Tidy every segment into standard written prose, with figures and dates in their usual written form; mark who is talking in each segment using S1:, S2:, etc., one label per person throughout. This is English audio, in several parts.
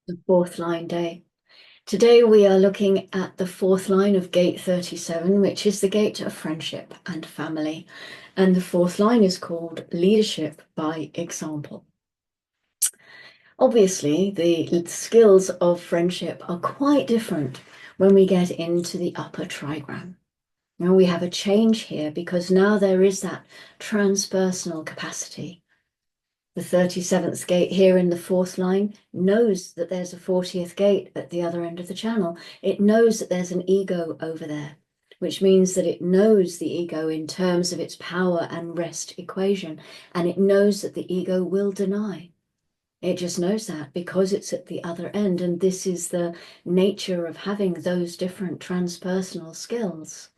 S1: The fourth line day. Today we are looking at the fourth line of gate 37, which is the gate of friendship and family. And the fourth line is called leadership by example. Obviously, the skills of friendship are quite different when we get into the upper trigram. Now we have a change here because now there is that transpersonal capacity. The 37th gate here in the fourth line knows that there's a 40th gate at the other end of the channel. It knows that there's an ego over there, which means that it knows the ego in terms of its power and rest equation. And it knows that the ego will deny. It just knows that because it's at the other end. And this is the nature of having those different transpersonal skills.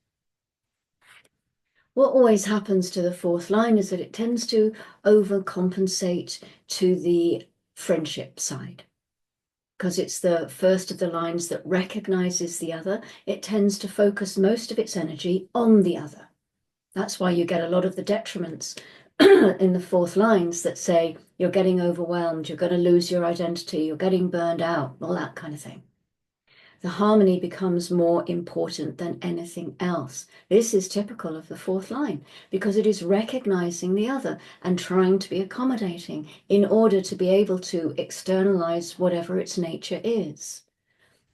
S1: What always happens to the fourth line is that it tends to overcompensate to the friendship side. Because it's the first of the lines that recognizes the other, it tends to focus most of its energy on the other. That's why you get a lot of the detriments in the fourth lines that say you're getting overwhelmed, you're going to lose your identity, you're getting burned out, all that kind of thing. The harmony becomes more important than anything else. This is typical of the fourth line because it is recognizing the other and trying to be accommodating in order to be able to externalize whatever its nature is.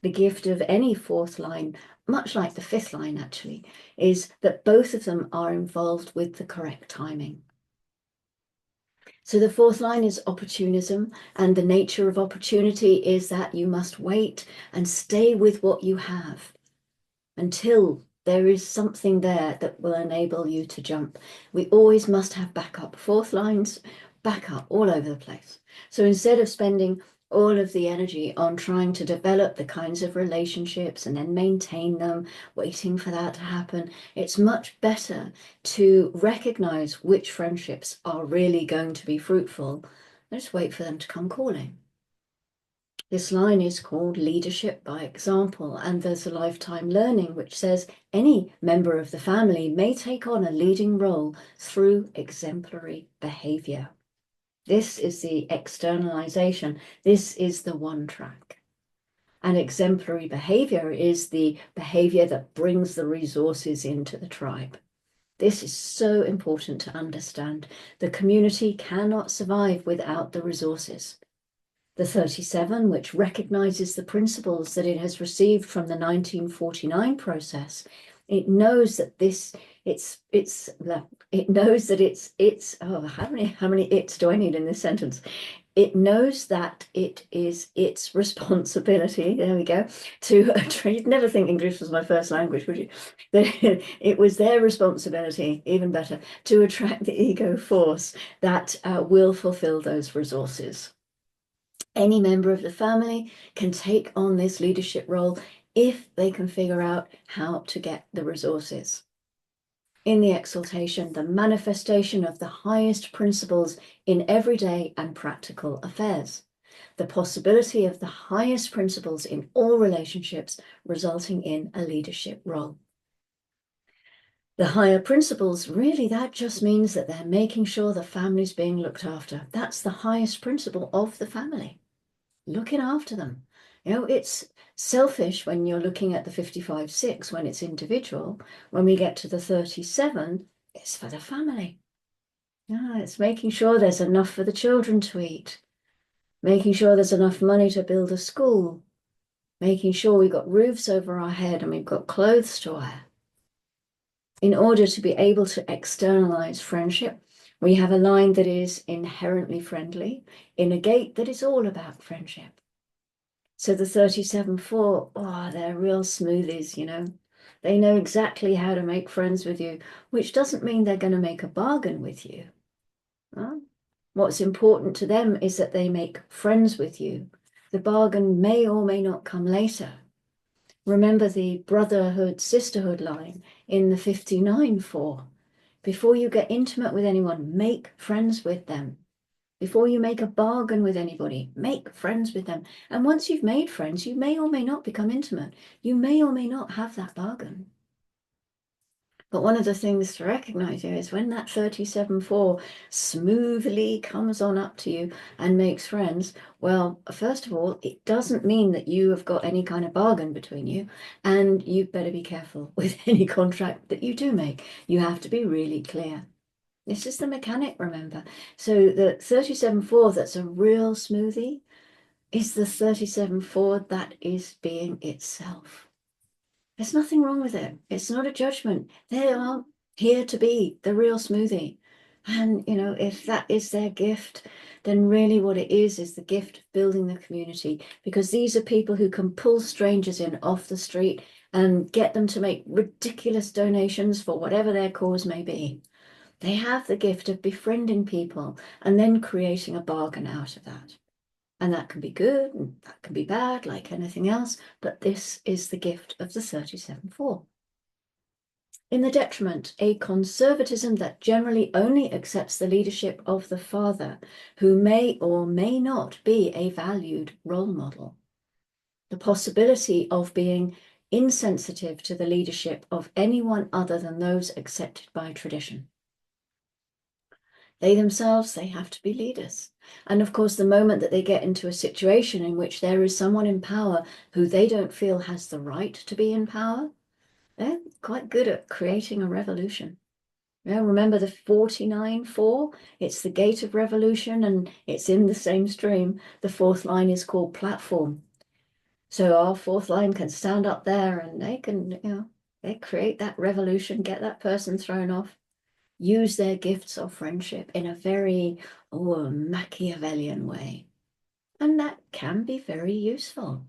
S1: The gift of any fourth line, much like the fifth line actually, is that both of them are involved with the correct timing. So the fourth line is opportunism, and the nature of opportunity is that you must wait and stay with what you have until there is something there that will enable you to jump. We always must have backup. Fourth lines, backup all over the place. So instead of spending all of the energy on trying to develop the kinds of relationships and then maintain them, waiting for that to happen, it's much better to recognize which friendships are really going to be fruitful and just wait for them to come calling. This line is called leadership by example, and there's a lifetime learning which says any member of the family may take on a leading role through exemplary behaviour. This is the externalization. This is the one track. And exemplary behavior is the behavior that brings the resources into the tribe. This is so important to understand. The community cannot survive without the resources. The 37, which recognizes the principles that it has received from the 1949 process, it knows that it knows that it's how many it's do I need in this sentence? It knows that it is its responsibility, there we go, to you'd never think English was my first language, would you? It was their responsibility, even better, to attract the ego force that will fulfill those resources. Any member of the family can take on this leadership role if they can figure out how to get the resources. In the exaltation, the manifestation of the highest principles in everyday and practical affairs. The possibility of the highest principles in all relationships resulting in a leadership role. The higher principles, really, that just means that they're making sure the family's being looked after. That's the highest principle of the family. Looking after them. It's selfish when you're looking at the 55-6, when it's individual. When we get to the 37, it's for the family. Yeah, it's making sure there's enough for the children to eat, making sure there's enough money to build a school, making sure we've got roofs over our head and we've got clothes to wear. In order to be able to externalize friendship, we have a line that is inherently friendly in a gate that is all about friendship. So the 37-4, they're real smoothies, They know exactly how to make friends with you, which doesn't mean they're going to make a bargain with you. Huh? What's important to them is that they make friends with you. The bargain may or may not come later. Remember the brotherhood, sisterhood line in the 59-4. Before you get intimate with anyone, make friends with them. Before you make a bargain with anybody, make friends with them. And once you've made friends, you may or may not become intimate. You may or may not have that bargain. But one of the things to recognize here is when that 37-4 smoothly comes on up to you and makes friends, well, first of all, it doesn't mean that you have got any kind of bargain between you, and you better be careful with any contract that you do make. You have to be really clear. This is the mechanic, remember. So the 37-4 that's a real smoothie is the 37-4 that is being itself. There's nothing wrong with it. It's not a judgment. They are here to be the real smoothie. And, if that is their gift, then really what it is the gift of building the community, because these are people who can pull strangers in off the street and get them to make ridiculous donations for whatever their cause may be. They have the gift of befriending people and then creating a bargain out of that. And that can be good, and that can be bad, like anything else, but this is the gift of the 37-4. In the detriment, a conservatism that generally only accepts the leadership of the father, who may or may not be a valued role model. The possibility of being insensitive to the leadership of anyone other than those accepted by tradition. They themselves, they have to be leaders. And of course, the moment that they get into a situation in which there is someone in power who they don't feel has the right to be in power, they're quite good at creating a revolution. Remember the 49-4? It's the gate of revolution, and it's in the same stream. The fourth line is called platform. So our fourth line can stand up there and they can, they create that revolution, get that person thrown off. Use their gifts of friendship in a very Machiavellian way. And that can be very useful.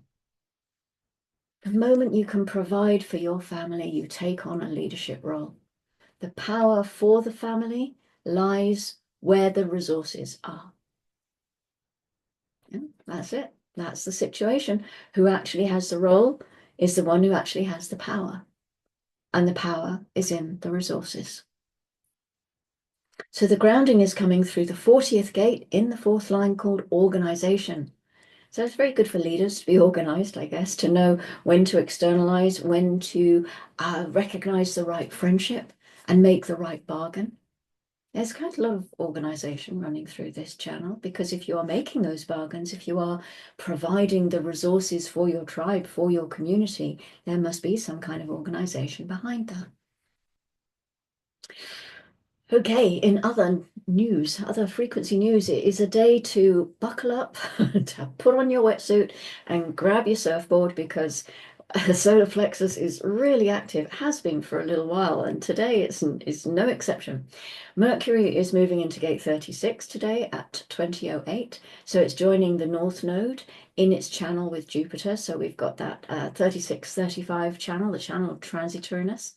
S1: The moment you can provide for your family, you take on a leadership role. The power for the family lies where the resources are. Yeah, that's it. That's the situation. Who actually has the role is the one who actually has the power. And the power is in the resources. So the grounding is coming through the 40th gate in the fourth line called organization. So it's very good for leaders to be organized, I guess, to know when to externalize, when to recognize the right friendship and make the right bargain. There's quite a lot of organization running through this channel, because if you are making those bargains, if you are providing the resources for your tribe, for your community, there must be some kind of organization behind that. Okay, in other news, other frequency news, it is a day to buckle up, to put on your wetsuit and grab your surfboard, because the solar plexus is really active, has been for a little while, and today is no exception. Mercury is moving into gate 36 today at 20:08, so it's joining the North Node in its channel with Jupiter. So we've got that 36-35 channel, the channel of transitoriness.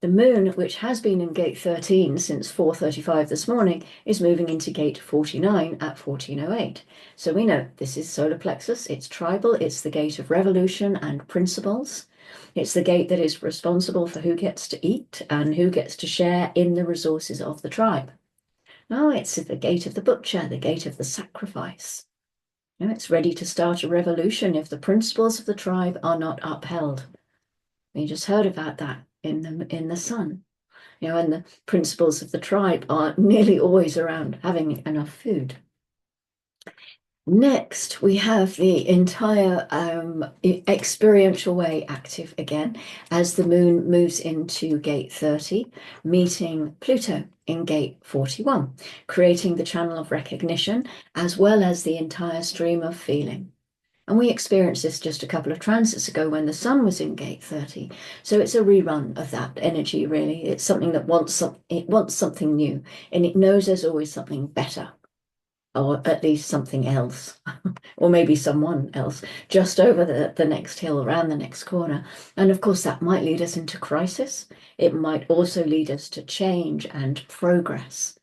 S1: The moon, which has been in gate 13 since 4:35 this morning, is moving into gate 49 at 14:08. So we know this is solar plexus, it's tribal, it's the gate of revolution and principles. It's the gate that is responsible for who gets to eat and who gets to share in the resources of the tribe. No, it's the gate of the butcher, the gate of the sacrifice. No, it's ready to start a revolution if the principles of the tribe are not upheld. We just heard about that in the sun, and the principles of the tribe are nearly always around having enough food. Next, we have the entire experiential way active again as the moon moves into gate 30, meeting Pluto in gate 41, creating the channel of recognition as well as the entire stream of feeling. And we experienced this just a couple of transits ago when the sun was in gate 30. So it's a rerun of that energy, really. It's something that wants something new, and it knows there's always something better, or at least something else, or maybe someone else just over the next hill, around the next corner. And of course, that might lead us into crisis. It might also lead us to change and progress.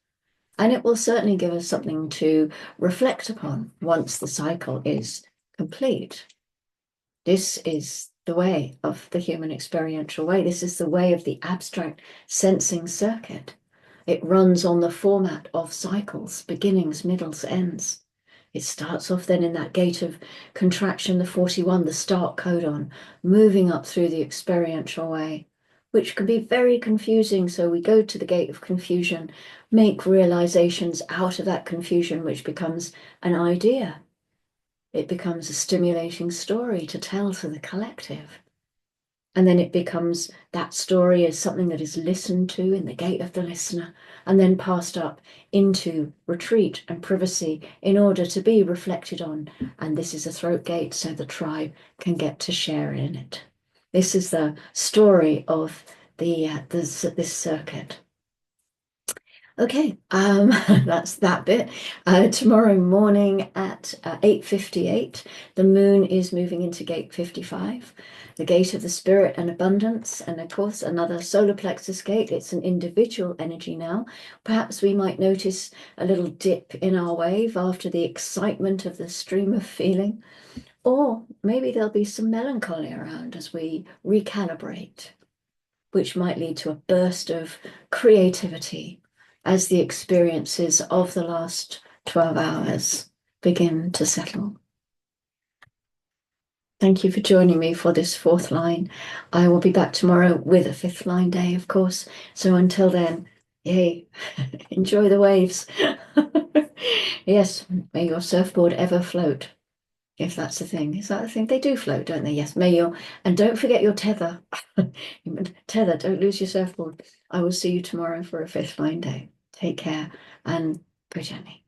S1: And it will certainly give us something to reflect upon once the cycle is complete. This is the way of the human experiential way. This is the way of the abstract sensing circuit. It runs on the format of cycles, beginnings, middles, ends. It starts off then in that gate of contraction, the 41, the start codon, moving up through the experiential way, which can be very confusing. So we go to the gate of confusion, make realizations out of that confusion, which becomes an idea. It becomes a stimulating story to tell to the collective. And then it becomes that story is something that is listened to in the gate of the listener and then passed up into retreat and privacy in order to be reflected on. And this is a throat gate so the tribe can get to share in it. This is the story of this circuit. Okay, that's that bit. Tomorrow morning at 8:58, the moon is moving into gate 55, the gate of the spirit and abundance, and of course another solar plexus gate. It's an individual energy now. Perhaps we might notice a little dip in our wave after the excitement of the stream of feeling, or maybe there'll be some melancholy around as we recalibrate, which might lead to a burst of creativity as the experiences of the last 12 hours begin to settle. Thank you for joining me for this fourth line. I will be back tomorrow with a fifth line day, of course. So until then, yay, enjoy the waves. Yes, may your surfboard ever float, if that's the thing. Is that the thing? They do float, don't they? Yes, may your, and don't forget your tether. Tether, don't lose your surfboard. I will see you tomorrow for a fifth line day. Take care and go gently.